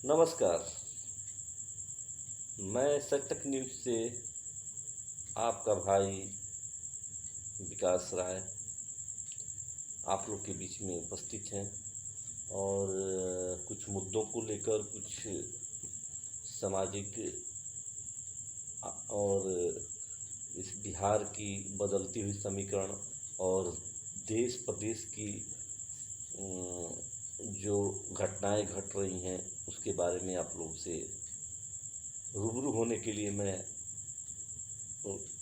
नमस्कार। मैं सटक न्यूज़ से आपका भाई विकास राय आप लोग के बीच में उपस्थित हैं और कुछ मुद्दों को लेकर कुछ सामाजिक और इस बिहार की बदलती हुई समीकरण और देश प्रदेश की जो घटनाएं घट रही हैं उसके बारे में आप लोग से रूबरू होने के लिए मैं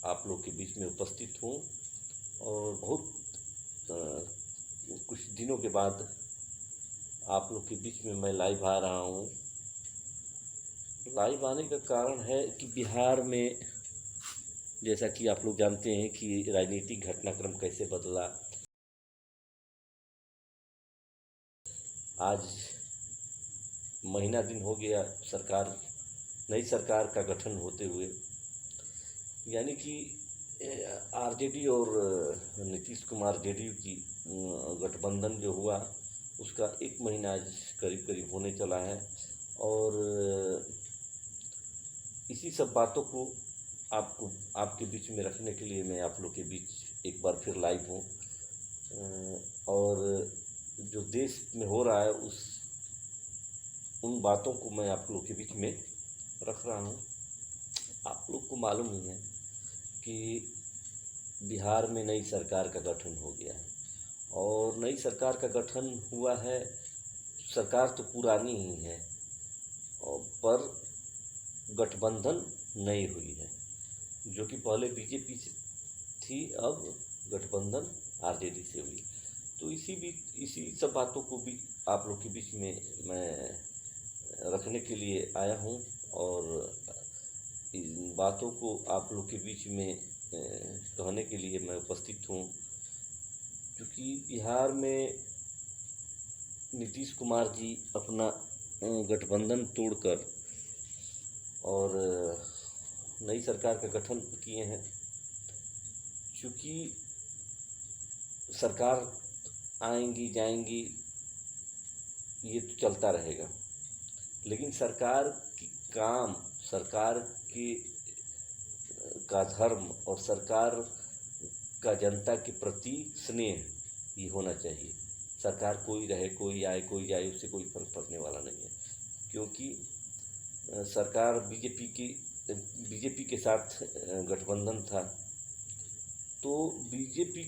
आप लोग के बीच में उपस्थित हूँ और बहुत कुछ दिनों के बाद आप लोग के बीच में मैं लाइव आ रहा हूँ। लाइव आने का कारण है कि बिहार में जैसा कि आप लोग जानते हैं कि राजनीतिक घटनाक्रम कैसे बदला। आज महीना दिन हो गया नई सरकार का गठन होते हुए, यानी कि आरजेडी और नीतीश कुमार जेडीयू की गठबंधन जो हुआ उसका एक महीना आज करीब करीब होने चला है और इसी सब बातों को आपके बीच में रखने के लिए मैं आप लोग के बीच एक बार फिर लाइव हूँ और जो देश में हो रहा है उन बातों को मैं आप लोग के बीच में रख रहा हूँ। आप लोग को मालूम ही है कि बिहार में नई सरकार का गठन हो गया है और नई सरकार का गठन हुआ है। सरकार तो पुरानी ही है पर गठबंधन नई हुई है, जो कि पहले बीजेपी से थी, अब गठबंधन आरजेडी से हुई। तो इसी सब बातों को भी आप लोग के बीच में मैं रखने के लिए आया हूँ और इन बातों को आप लोग के बीच में कहने के लिए मैं उपस्थित हूँ, क्योंकि बिहार में नीतीश कुमार जी अपना गठबंधन तोड़कर और नई सरकार का गठन किए हैं। चूँकि सरकार आएंगी जाएंगी ये तो चलता रहेगा, लेकिन सरकार का धर्म और सरकार का जनता के प्रति स्नेह ये होना चाहिए। सरकार कोई रहे, कोई आए, कोई जाए, उससे कोई फर्क पड़ने वाला नहीं है, क्योंकि सरकार बीजेपी के साथ गठबंधन था। तो बीजेपी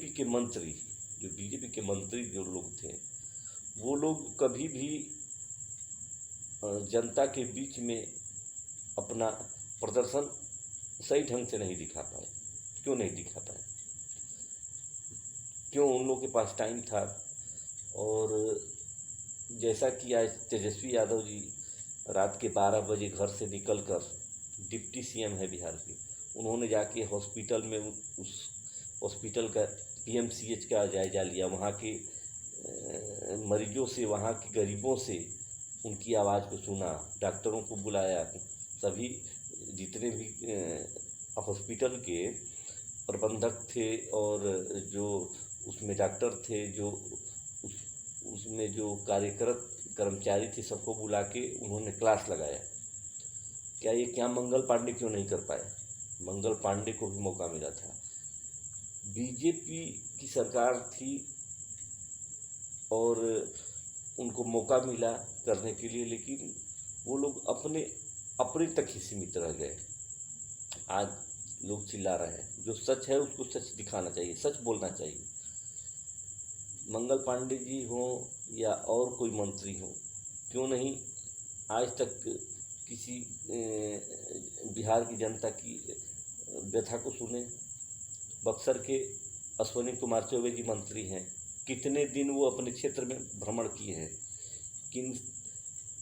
के मंत्री जो लोग थे वो लोग कभी भी जनता के बीच में अपना प्रदर्शन सही ढंग से नहीं दिखा पाए। क्यों नहीं दिखा पाए? क्यों? उन लोगों के पास टाइम था और जैसा कि आज तेजस्वी यादव जी रात के 12 बजे घर से निकलकर, डिप्टी सीएम है बिहार के, उन्होंने जाके हॉस्पिटल में उस हॉस्पिटल का पीएमसीएच का जायज़ा लिया, वहाँ के मरीजों से, वहाँ के गरीबों से उनकी आवाज़ को सुना, डॉक्टरों को बुलाया, सभी जितने भी हॉस्पिटल के प्रबंधक थे और जो उसमें डॉक्टर थे, जो उसमें जो कार्यरत कर्मचारी थे, सबको बुला के उन्होंने क्लास लगाया। क्या मंगल पांडे क्यों नहीं कर पाए? मंगल पांडे को भी मौका मिला था। बीजेपी की सरकार थी और उनको मौका मिला करने के लिए, लेकिन वो लोग अपने तक ही सीमित रह गए। आज लोग चिल्ला रहे हैं, जो सच है उसको सच दिखाना चाहिए, सच बोलना चाहिए। मंगल पांडे जी हों या और कोई मंत्री हो, क्यों नहीं आज तक किसी बिहार की जनता की व्यथा को सुने। बक्सर के अश्विनी कुमार चौबे जी मंत्री हैं, कितने दिन वो अपने क्षेत्र में भ्रमण किए हैं,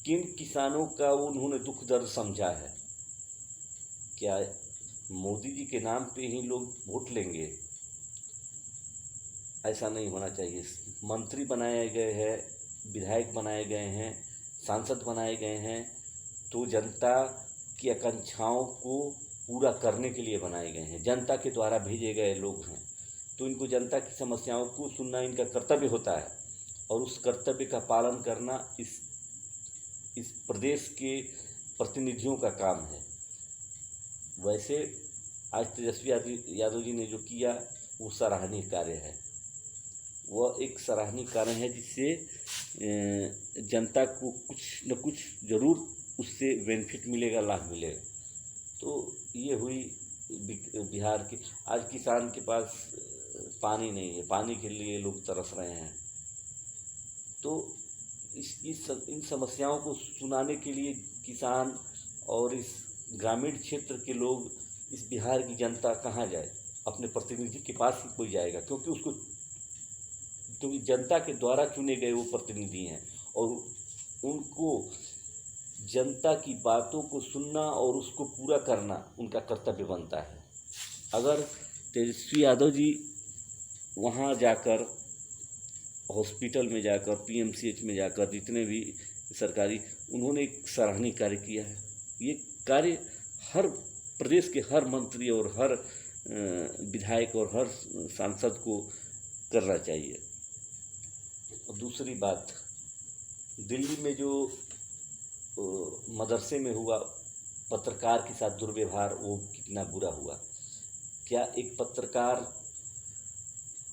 किन किसानों का उन्होंने दुख दर्द समझा है। क्या मोदी जी के नाम पे ही लोग वोट लेंगे? ऐसा नहीं होना चाहिए। मंत्री बनाए गए हैं, विधायक बनाए गए हैं, सांसद बनाए गए हैं तो जनता की आकांक्षाओं को पूरा करने के लिए बनाए गए हैं, जनता के द्वारा भेजे गए लोग हैं। तो इनको जनता की समस्याओं को सुनना इनका कर्तव्य होता है और उस कर्तव्य का पालन करना इस इस प्रदेश के प्रतिनिधियों का काम है। वैसे आज तेजस्वी यादव जी ने जो किया वो सराहनीय कार्य है। वह एक सराहनीय कार्य है जिससे जनता को कुछ न कुछ ज़रूर उससे बेनिफिट मिलेगा, लाभ मिलेगा। तो ये हुई बिहार की। आज किसान के पास पानी नहीं है, पानी के लिए लोग तरस रहे हैं। तो इन समस्याओं को सुनाने के लिए किसान और इस ग्रामीण क्षेत्र के लोग, इस बिहार की जनता कहाँ जाए? अपने प्रतिनिधि के पास ही कोई जाएगा, क्योंकि जनता के द्वारा चुने गए वो प्रतिनिधि हैं और उनको जनता की बातों को सुनना और उसको पूरा करना उनका कर्तव्य बनता है। अगर तेजस्वी यादव जी वहाँ जाकर, हॉस्पिटल में जाकर, पीएमसीएच में जाकर, जितने भी सरकारी, उन्होंने एक सराहनीय कार्य किया है। ये कार्य हर प्रदेश के हर मंत्री और हर विधायक और हर सांसद को करना चाहिए। और दूसरी बात, दिल्ली में जो मदरसे में हुआ पत्रकार के साथ दुर्व्यवहार, वो कितना बुरा हुआ। क्या एक पत्रकार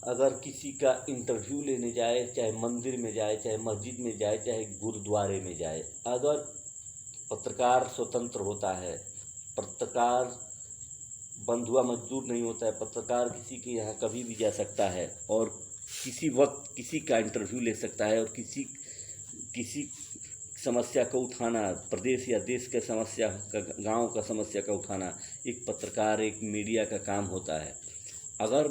अगर किसी का इंटरव्यू लेने जाए, चाहे मंदिर में जाए, चाहे मस्जिद में जाए, चाहे गुरुद्वारे में जाए, अगर पत्रकार स्वतंत्र होता है, पत्रकार बंधुआ मजदूर नहीं होता है, पत्रकार किसी के यहाँ कभी भी जा सकता है और किसी वक्त किसी का इंटरव्यू ले सकता है और किसी समस्या को उठाना, प्रदेश या देश के समस्या का, गांव का समस्या का उठाना एक पत्रकार, एक मीडिया का काम होता है। अगर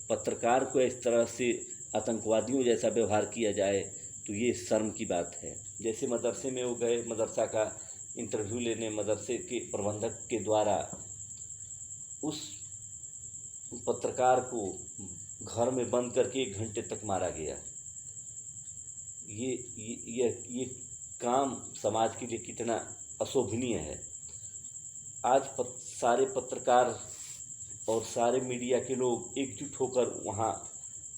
पत्रकार को इस तरह से आतंकवादियों जैसा व्यवहार किया जाए तो ये शर्म की बात है। जैसे मदरसे में वो गए, मदरसा का इंटरव्यू लेने, मदरसे के प्रबंधक के द्वारा उस पत्रकार को घर में बंद करके 1 घंटे तक मारा गया। ये काम समाज के लिए कितना अशोभनीय है। आज सारे पत्रकार और सारे मीडिया के लोग एकजुट होकर वहाँ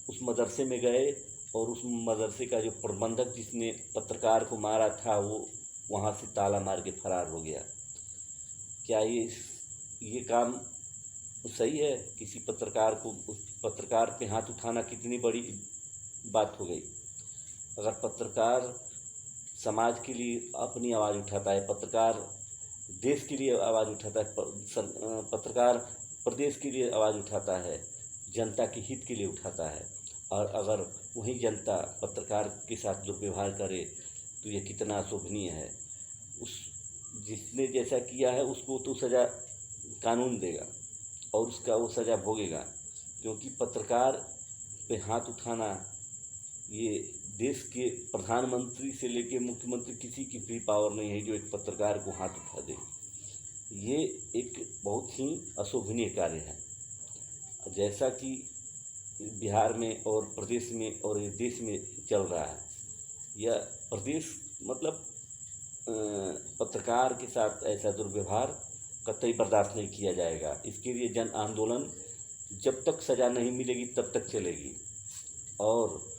उस मदरसे में गए और उस मदरसे का जो प्रबंधक जिसने पत्रकार को मारा था वो वहाँ से ताला मार के फरार हो गया। क्या ये काम सही है? किसी पत्रकार को, उस पत्रकार पे हाथ उठाना कितनी बड़ी बात हो गई। अगर पत्रकार समाज के लिए अपनी आवाज़ उठाता है, पत्रकार देश के लिए आवाज़ उठाता है, पत्रकार प्रदेश के लिए आवाज़ उठाता है, जनता के हित के लिए उठाता है, और अगर वही जनता पत्रकार के साथ दुर्व्यवहार करे तो ये कितना अशोभनीय है। जिसने जैसा किया है उसको तो सज़ा कानून देगा और उसका वो सज़ा भोगेगा, क्योंकि पत्रकार पे हाथ उठाना, ये देश के प्रधानमंत्री से लेकर मुख्यमंत्री किसी की भी पावर नहीं है जो एक पत्रकार को हाथ उठा दे। ये एक बहुत ही अशोभनीय कार्य है। जैसा कि बिहार में और प्रदेश में और देश में चल रहा है, यह प्रदेश मतलब पत्रकार के साथ ऐसा दुर्व्यवहार कतई बर्दाश्त नहीं किया जाएगा। इसके लिए जन आंदोलन जब तक सज़ा नहीं मिलेगी तब तक चलेगी। और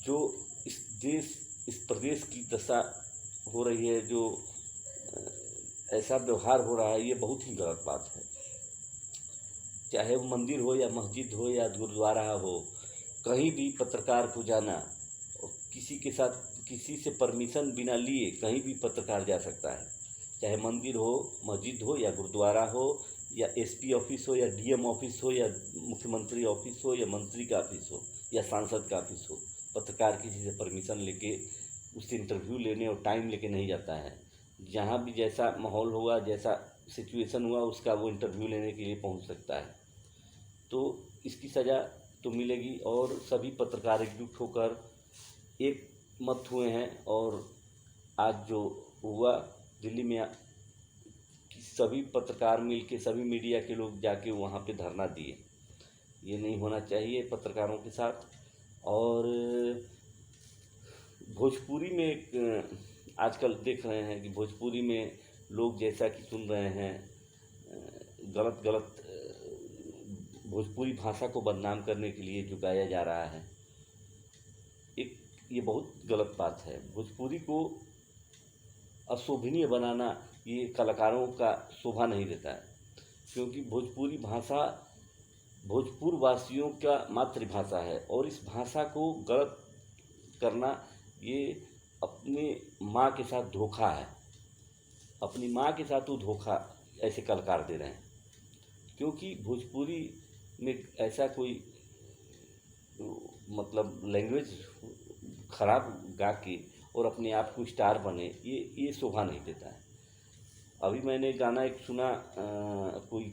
जो इस प्रदेश की दशा हो रही है, जो ऐसा व्यवहार हो रहा है, ये बहुत ही गलत बात है। चाहे वो मंदिर हो या मस्जिद हो या गुरुद्वारा हो, कहीं भी पत्रकार को जाना, किसी के साथ किसी से परमिशन बिना लिए कहीं भी पत्रकार जा सकता है। चाहे मंदिर हो, मस्जिद हो या गुरुद्वारा हो या एसपी ऑफिस हो या डीएम ऑफिस हो या मुख्यमंत्री ऑफिस हो या मंत्री का ऑफिस हो या सांसद का ऑफिस हो, पत्रकार किसी से परमिशन लेके उससे इंटरव्यू लेने और टाइम लेके नहीं जाता है। जहाँ भी जैसा माहौल हुआ, जैसा सिचुएशन हुआ, उसका वो इंटरव्यू लेने के लिए पहुँच सकता है। तो इसकी सज़ा तो मिलेगी। और सभी पत्रकार एकजुट होकर एक मत हुए हैं और आज जो हुआ दिल्ली में, सभी पत्रकार मिलके, सभी मीडिया के लोग जाके वहाँ पे धरना दिए। ये नहीं होना चाहिए पत्रकारों के साथ। और भोजपुरी में आजकल देख रहे हैं कि भोजपुरी में लोग जैसा कि सुन रहे हैं, गलत भोजपुरी भाषा को बदनाम करने के लिए जो गाया जा रहा है, ये बहुत गलत बात है। भोजपुरी को अशोभनीय बनाना ये कलाकारों का शोभा नहीं देता है, क्योंकि भोजपुरी भाषा भोजपुर वासियों का मातृभाषा है और इस भाषा को गलत करना ये अपनी माँ के साथ धोखा है। अपनी माँ के साथ वो धोखा ऐसे कलाकार दे रहे हैं, क्योंकि भोजपुरी में ऐसा कोई मतलब लैंग्वेज खराब गा के और अपने आप को स्टार बने, ये शोभा नहीं देता है। अभी मैंने गाना एक सुना, कोई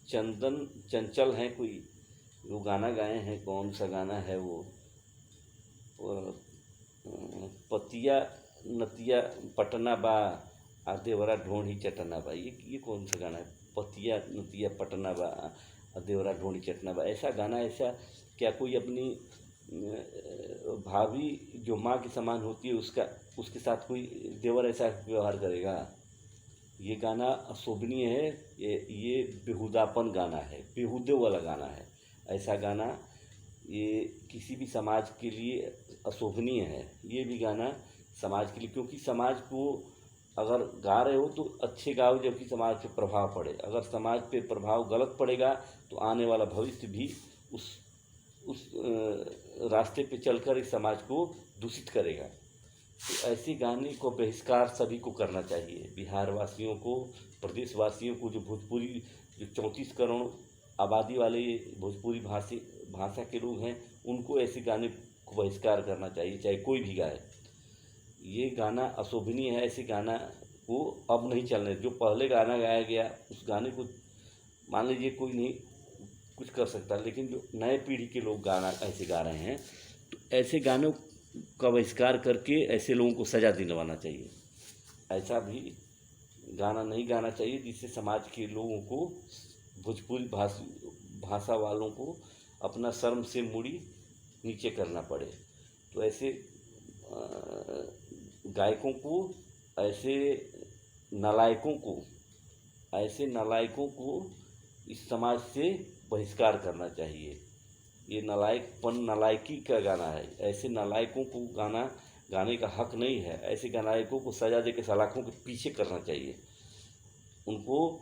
चंदन चंचल हैं कोई, वो गाना गाए हैं, कौन सा गाना है वो, पतिया नतिया पटना बा आ देवरा ढोंढी चटना बा, ये कौन सा गाना है? पतिया नतिया पटना बा आ देवरा ढोंढी चटना बा, ऐसा गाना। ऐसा क्या कोई अपनी भाभी जो माँ के समान होती है उसके साथ कोई देवर ऐसा व्यवहार करेगा? ये गाना अशोभनीय है, ये बेहुदापन गाना है, बेहुदे वाला गाना है। ऐसा गाना ये किसी भी समाज के लिए अशोभनीय है। ये भी गाना समाज के लिए, क्योंकि समाज को अगर गा रहे हो तो अच्छे गाओ जबकि समाज पे प्रभाव पड़े। अगर समाज पे प्रभाव गलत पड़ेगा तो आने वाला भविष्य भी उस रास्ते पे चलकर इस समाज को दूषित करेगा। तो ऐसे गाने को बहिष्कार सभी को करना चाहिए, बिहार वासियों को, प्रदेशवासियों को, जो भोजपुरी जो 34 करोड़ आबादी वाले भोजपुरी भाषा के लोग हैं, उनको ऐसे गाने को बहिष्कार करना चाहिए, चाहे कोई भी गाए। ये गाना अशोभनीय है, ऐसे गाना को अब नहीं चलने। जो पहले गाना गाया गया उस गाने को मान लीजिए कोई नहीं कुछ कर सकता, लेकिन जो नए पीढ़ी के लोग गाना ऐसे गा रहे हैं, तो ऐसे गानों का बहिष्कार करके ऐसे लोगों को सज़ा दिलवाना चाहिए। ऐसा भी गाना नहीं गाना चाहिए जिससे समाज के लोगों को, भोजपुरी भाषा वालों को अपना शर्म से मुड़ी नीचे करना पड़े। तो ऐसे गायकों को, ऐसे नालायकों को इस समाज से बहिष्कार करना चाहिए। ये नालायकी का गाना है। ऐसे नालायकों को गाने का हक नहीं है। ऐसे नालायकों को सज़ा दे के सलाखों के पीछे करना चाहिए, उनको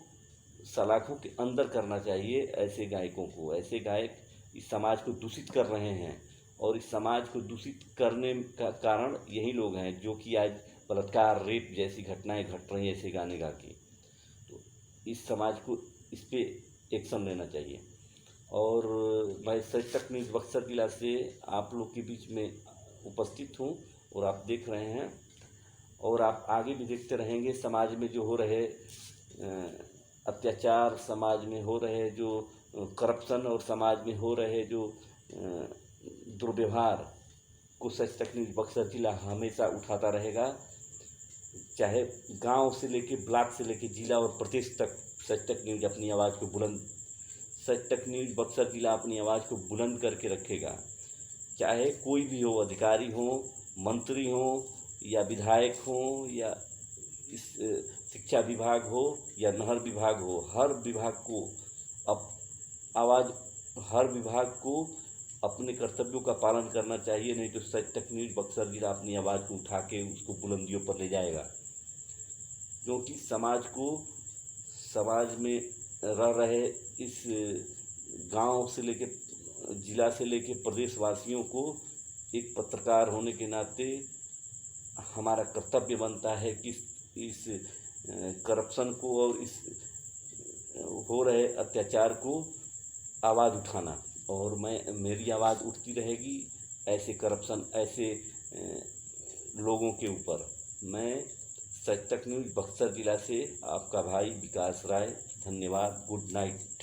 सलाखों के अंदर करना चाहिए। ऐसे गायकों को, ऐसे गायक इस समाज को दूषित कर रहे हैं और इस समाज को दूषित करने का कारण यही लोग हैं जो कि आज बलात्कार, रेप जैसी घटनाएं घट रही हैं ऐसे गाने गा के। तो इस समाज को इस पे एक्शन लेना चाहिए। और मैं सच तक न्यूज़ बक्सर जिला से आप लोग के बीच में उपस्थित हूँ और आप देख रहे हैं और आप आगे भी देखते रहेंगे। समाज में जो हो रहे अत्याचार, समाज में हो रहे जो करप्शन और समाज में हो रहे जो दुर्व्यवहार को सच तक न्यूज़ बक्सर जिला हमेशा उठाता रहेगा। चाहे गांव से लेके, ब्लॉक से लेके जिला और प्रदेश तक सच तक न्यूज़ अपनी आवाज़ को बुलंद, सच तक न्यूज़ बक्सर जिला अपनी आवाज़ को बुलंद करके रखेगा। चाहे कोई भी हो, अधिकारी हो, मंत्री हो या विधायक हो या इस शिक्षा विभाग हो या नहर विभाग हो, हर विभाग को अपने कर्तव्यों का पालन करना चाहिए। नहीं तो सच तक न्यूज़ बक्सर जिला अपनी आवाज़ को उठा के उसको बुलंदियों पर ले जाएगा। क्योंकि समाज में रह रहे इस गांव से लेके, जिला से लेके प्रदेशवासियों को एक पत्रकार होने के नाते हमारा कर्तव्य बनता है कि इस करप्शन को और इस हो रहे अत्याचार को आवाज़ उठाना। और मेरी आवाज़ उठती रहेगी ऐसे करप्शन, ऐसे लोगों के ऊपर। मैं सच तक न्यूज़ बक्सर जिला से आपका भाई विकास राय। धन्यवाद। Good night.